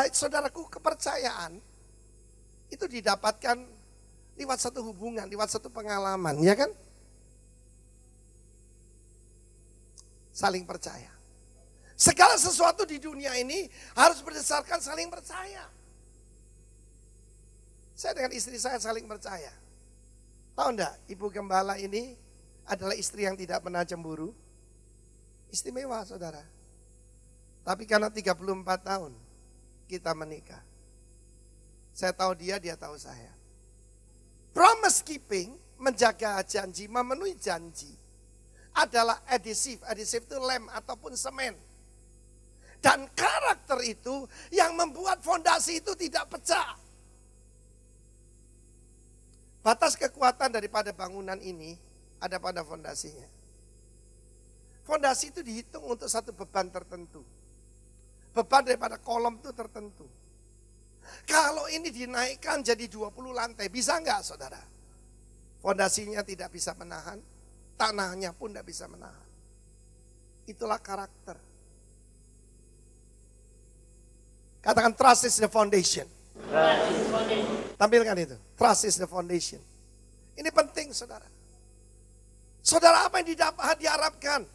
Saudaraku, kepercayaan itu didapatkan lewat satu hubungan, lewat satu pengalaman, ya kan? Saling percaya. Segala sesuatu di dunia ini harus berdasarkan saling percaya. Saya dengan istri saya saling percaya. Tahu enggak, Ibu Gembala ini adalah istri yang tidak pernah cemburu. Istimewa, saudara. Tapi karena 34 tahun kita menikah. Saya tahu dia tahu saya. Promise keeping, menjaga janji, memenuhi janji adalah adhesive. Adhesive itu lem ataupun semen. Dan karakter itu yang membuat fondasi itu tidak pecah. Batas kekuatan daripada bangunan ini ada pada fondasinya. Fondasi itu dihitung untuk satu beban tertentu. Beban daripada kolom itu tertentu. Kalau ini dinaikkan jadi 20 lantai, bisa enggak saudara? Fondasinya tidak bisa menahan, tanahnya pun tidak bisa menahan. Itulah karakter. Katakan trust is the foundation. Tampilkan itu, trust is the foundation. Ini penting saudara. Saudara, apa yang diharapkan?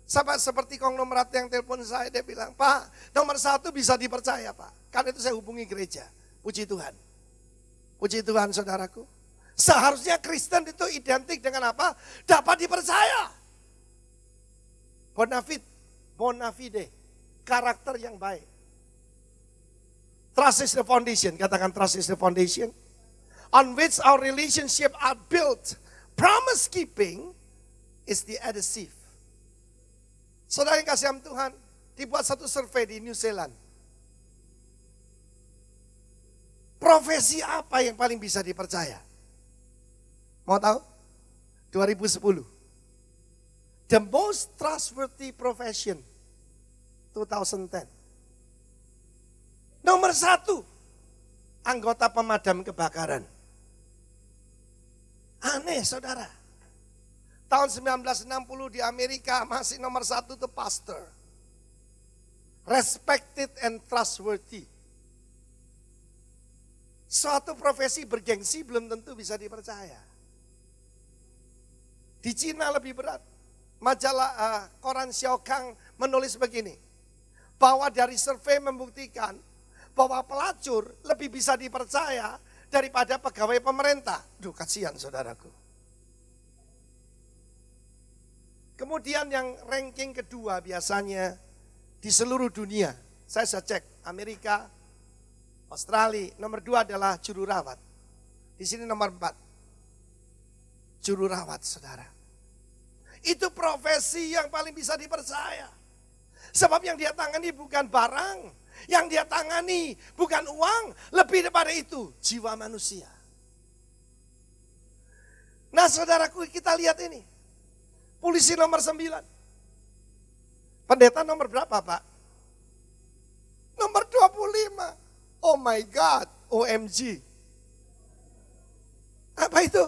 Sama seperti konglomerat yang telepon saya, dia bilang, Pak, nomor 1 bisa dipercaya Pak. Karena itu saya hubungi gereja. Puji Tuhan. Puji Tuhan saudaraku. Seharusnya Kristen itu identik dengan apa? Dapat dipercaya. Bonafide. Karakter yang baik. Trust is the foundation. Katakan trust is the foundation. On which our relationship are built. Promise keeping is the adhesive. Saudara yang kasih Tuhan, dibuat satu survei di New Zealand. Profesi apa yang paling bisa dipercaya? Mau tahu? 2010. The most trustworthy profession 2010. Nomor 1, anggota pemadam kebakaran. Aneh saudara. Tahun 1960 di Amerika masih nomor 1 itu pastor. Respected and trustworthy. Suatu profesi bergengsi belum tentu bisa dipercaya. Di Cina lebih berat. Majalah koran Xiaokang menulis begini. Bahwa dari survei membuktikan bahwa pelacur lebih bisa dipercaya daripada pegawai pemerintah. Duh, kasihan saudaraku. Kemudian yang ranking kedua biasanya di seluruh dunia. Saya sudah cek Amerika, Australia. Nomor 2 adalah juru rawat. Di sini nomor 4. Juru rawat saudara. Itu profesi yang paling bisa dipercaya. Sebab yang dia tangani bukan barang. Yang dia tangani bukan uang. Lebih daripada itu jiwa manusia. Nah saudaraku, kita lihat ini. Polisi nomor 9. Pendeta nomor berapa Pak? Nomor 25. Oh my God, OMG. Apa itu?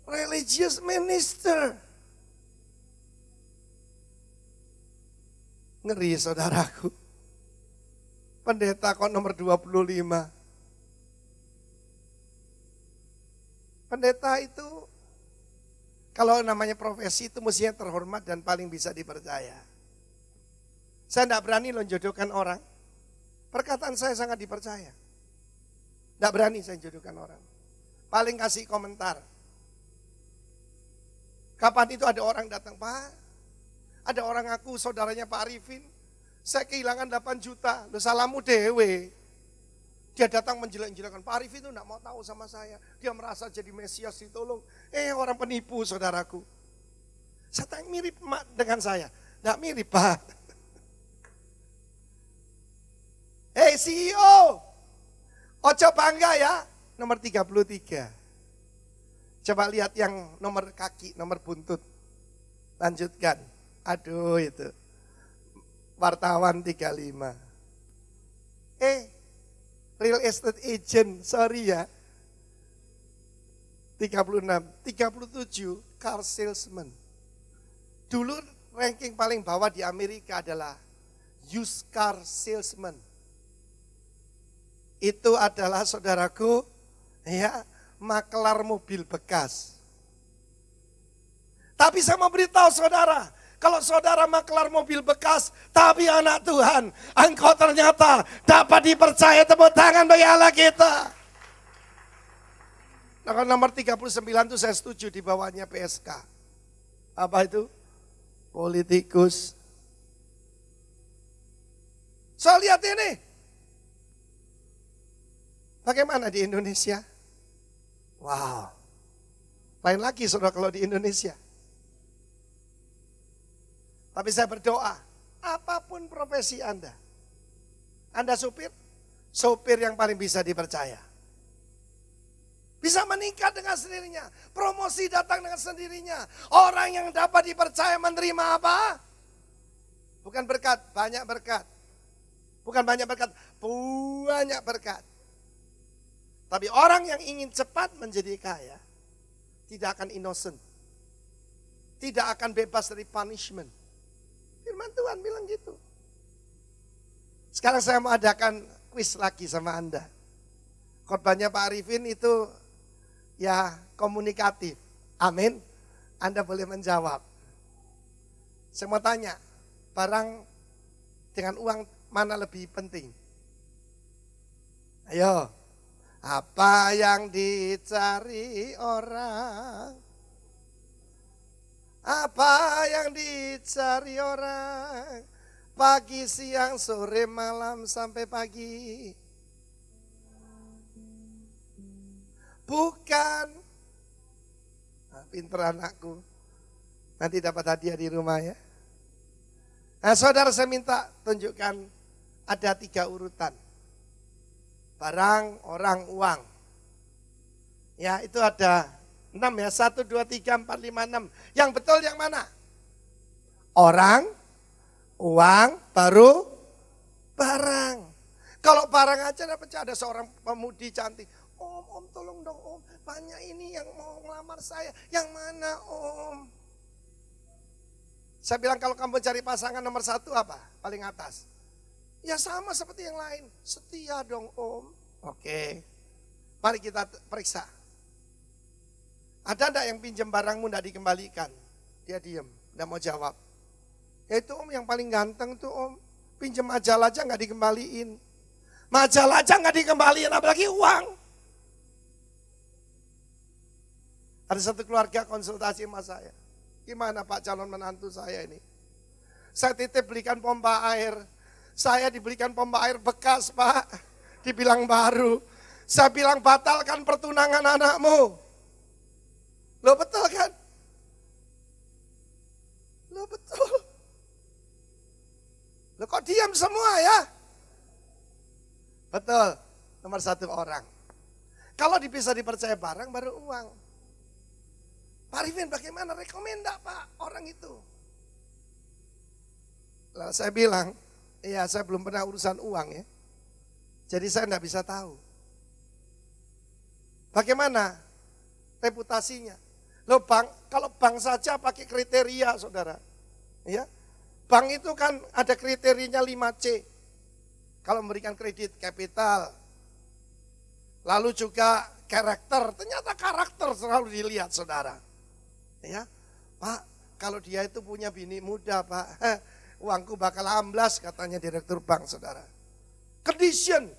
Religious minister. Ngeri saudaraku. Pendeta kok nomor 25. Pendeta itu kalau namanya profesi itu mestinya terhormat dan paling bisa dipercaya. Saya tidak berani loh jodohkan orang. Perkataan saya sangat dipercaya. Tidak berani saya jodohkan orang. Paling kasih komentar. Kapan itu ada orang datang, Pak, ada orang ngaku saudaranya Pak Arifin, saya kehilangan 8 juta, lu salamu dewe. Dia datang menjelek-jelekan, Pak Arifin itu tidak mau tahu sama saya. Dia merasa jadi Mesias ditolong. Orang penipu saudaraku. Saya tanya mirip dengan saya. Tidak mirip Pak. CEO. Ojo bangga ya. Nomor 33. Coba lihat yang nomor kaki, nomor buntut. Lanjutkan. Aduh itu. Wartawan 35. Real estate agent, sorry ya. 36, 37 car salesman. Dulu ranking paling bawah di Amerika adalah used car salesman. Itu adalah saudaraku, ya, makelar mobil bekas. Tapi saya mau beritahu saudara, kalau saudara makelar mobil bekas, tapi anak Tuhan, engkau ternyata dapat dipercaya. Tepuk tangan bagi Allah kita. Nah, nomor 39 itu saya setuju di bawahnya PSK. Apa itu? Politikus. So lihat ini. Bagaimana di Indonesia? Wow. Lain lagi saudara kalau di Indonesia. Tapi saya berdoa, apapun profesi Anda sopir yang paling bisa dipercaya. Bisa meningkat dengan sendirinya, promosi datang dengan sendirinya. Orang yang dapat dipercaya menerima apa? Bukan berkat, banyak berkat. Bukan banyak berkat, banyak berkat. Tapi orang yang ingin cepat menjadi kaya, tidak akan innocent. Tidak akan bebas dari punishment. Firman Tuhan bilang gitu. Sekarang saya mau adakan kuis lagi sama Anda. Khotbahnya Pak Arifin itu ya komunikatif. Amin. Anda boleh menjawab. Saya mau tanya, barang dengan uang mana lebih penting? Ayo. Apa yang dicari orang? Apa yang dicari orang? Pagi, siang, sore, malam, sampai pagi. Bukan. Nah, pinter anakku. Nanti dapat hadiah di rumah ya. Nah saudara, saya minta tunjukkan ada 3 urutan. Barang, orang, uang. Ya itu ada 6 ya, 1, 2, 3, 4, 5, 6. Yang betul yang mana? Orang, uang, baru barang. Kalau barang aja ada seorang pemudi cantik. Om tolong dong om, banyak ini yang mau ngelamar saya. Yang mana om? Saya bilang kalau kamu cari pasangan nomor 1 apa? Paling atas. Ya sama seperti yang lain, setia dong om. Oke, mari kita periksa. Ada enggak yang pinjam barangmu enggak dikembalikan? Dia diam, enggak mau jawab. Ya itu om yang paling ganteng tuh om. Pinjam majalah aja enggak dikembaliin. Majalah aja enggak dikembaliin, apalagi uang. Ada satu keluarga konsultasi sama saya. Gimana Pak calon menantu saya ini? Saya titip belikan pompa air. Saya dibelikan pompa air bekas Pak. Dibilang baru. Saya bilang batalkan pertunangan anakmu. Loh betul kan? Loh betul. Loh kok diam semua ya? Betul, nomor 1 orang. Kalau bisa dipercaya barang baru uang. Pak Arifin bagaimana rekomenda Pak orang itu? Lalu saya bilang, iya saya belum pernah urusan uang ya. Jadi saya enggak bisa tahu. Bagaimana reputasinya? Loh kalau bank saja pakai kriteria saudara. Ya, bank itu kan ada kriterianya 5C. Kalau memberikan kredit kapital. Lalu juga karakter, ternyata karakter selalu dilihat saudara. Ya, Pak kalau dia itu punya bini muda Pak, uangku bakal amblas katanya direktur bank saudara. Condition,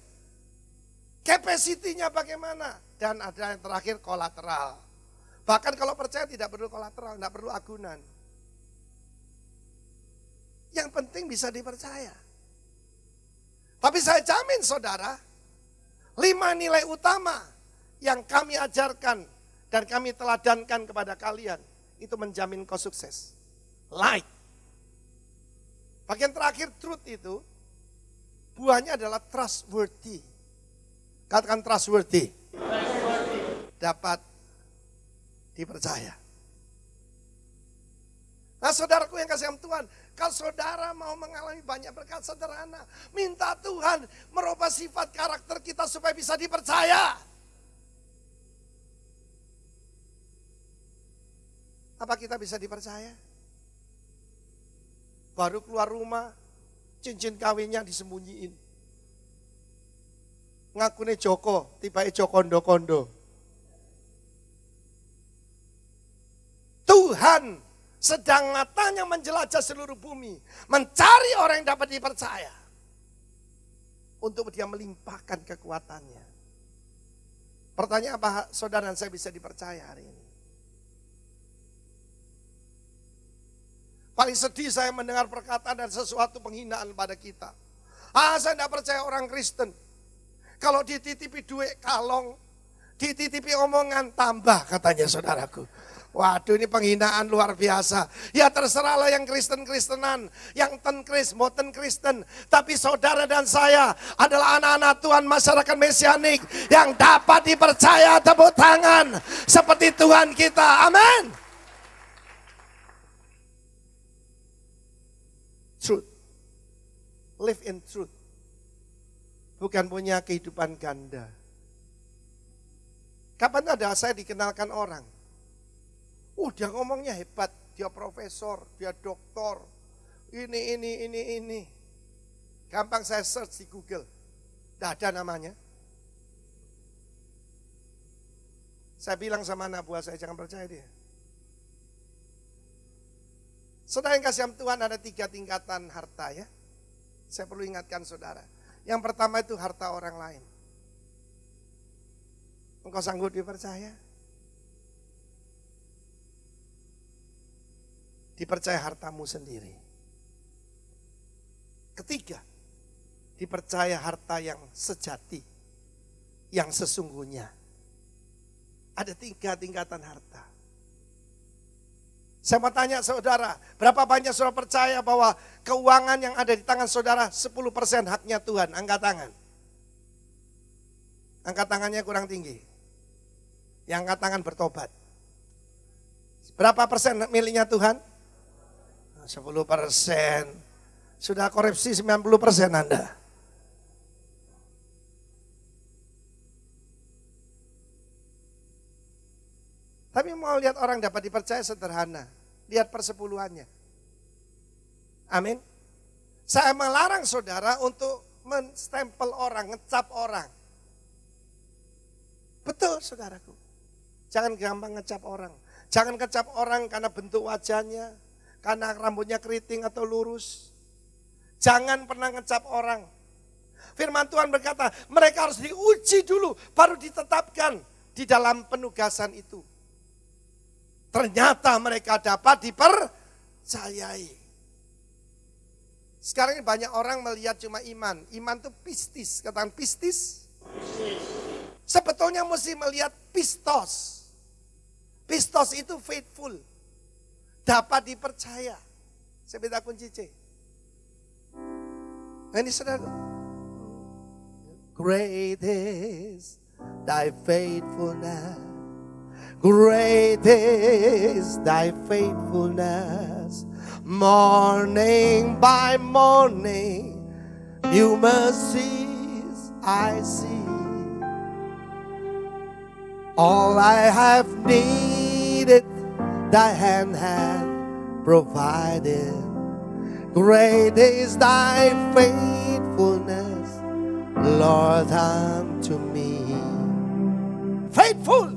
capacity-nya bagaimana? Dan ada yang terakhir kolateral. Bahkan kalau percaya tidak perlu kolateral, tidak perlu agunan. Yang penting bisa dipercaya. Tapi saya jamin saudara, 5 nilai utama yang kami ajarkan dan kami teladankan kepada kalian, itu menjamin kau sukses. Like. Bagian terakhir truth itu, buahnya adalah trustworthy. Katakan trustworthy. Dapat dipercaya. Nah saudaraku yang kasih Tuhan, kalau saudara mau mengalami banyak berkat sederhana, minta Tuhan merubah sifat karakter kita supaya bisa dipercaya. Apa kita bisa dipercaya? Baru keluar rumah, cincin kawinnya disembunyiin. Ngakune Joko, tiba-tiba Jokondo-kondo. Tuhan sedang matanya menjelajah seluruh bumi, mencari orang yang dapat dipercaya. Untuk dia melimpahkan kekuatannya. Pertanyaan apa saudara dan saya bisa dipercaya hari ini? Paling sedih saya mendengar perkataan dan sesuatu penghinaan pada kita. Saya tidak percaya orang Kristen. Kalau dititipi duit kalong, dititipi omongan tambah katanya saudaraku. Waduh, ini penghinaan luar biasa. Ya terserahlah yang Kristen-Kristenan, yang moten Kristen. Tapi saudara dan saya adalah anak-anak Tuhan, masyarakat mesianik yang dapat dipercaya. Tepuk tangan seperti Tuhan kita. Amin. Truth. Live in truth. Bukan punya kehidupan ganda. Kapan ada saya dikenalkan orang? Dia ngomongnya hebat, dia profesor, dia doktor, ini. Gampang saya search di Google, tidak ada namanya. Saya bilang sama anak buah saya, jangan percaya dia. Saudara yang kasih Tuhan, ada 3 tingkatan harta ya. Saya perlu ingatkan saudara. Yang pertama itu harta orang lain. Engkau sanggup dipercaya? Dipercaya hartamu sendiri. Ketiga, dipercaya harta yang sejati, yang sesungguhnya. Ada 3 tingkatan harta. Saya mau tanya saudara, berapa banyak saudara percaya bahwa keuangan yang ada di tangan saudara 10% haknya Tuhan? Angkat tangan. Angkat tangannya kurang tinggi. Yang angkat tangan bertobat. Berapa persen miliknya Tuhan? 10%. Sudah korupsi 90% Anda. Tapi mau lihat orang dapat dipercaya sederhana. Lihat persepuluhannya. Amin. Saya melarang saudara untuk menstempel orang, ngecap orang. Betul saudaraku. Jangan gampang ngecap orang. Jangan ngecap orang karena bentuk wajahnya, karena rambutnya keriting atau lurus. Jangan pernah ngecap orang. Firman Tuhan berkata, mereka harus diuji dulu, baru ditetapkan di dalam penugasan itu. Ternyata mereka dapat dipercayai. Sekarang ini banyak orang melihat cuma iman. Iman itu pistis, katakan pistis. Sebetulnya mesti melihat pistos. Pistos itu faithful. Dapat dipercaya. Saya minta kunci C. Nah ini saudara. Great is thy faithfulness. Great is thy faithfulness. Morning by morning, new mercies I see. All I have needed, thy hand hath provided. Great is thy faithfulness, Lord, unto me. Faithful.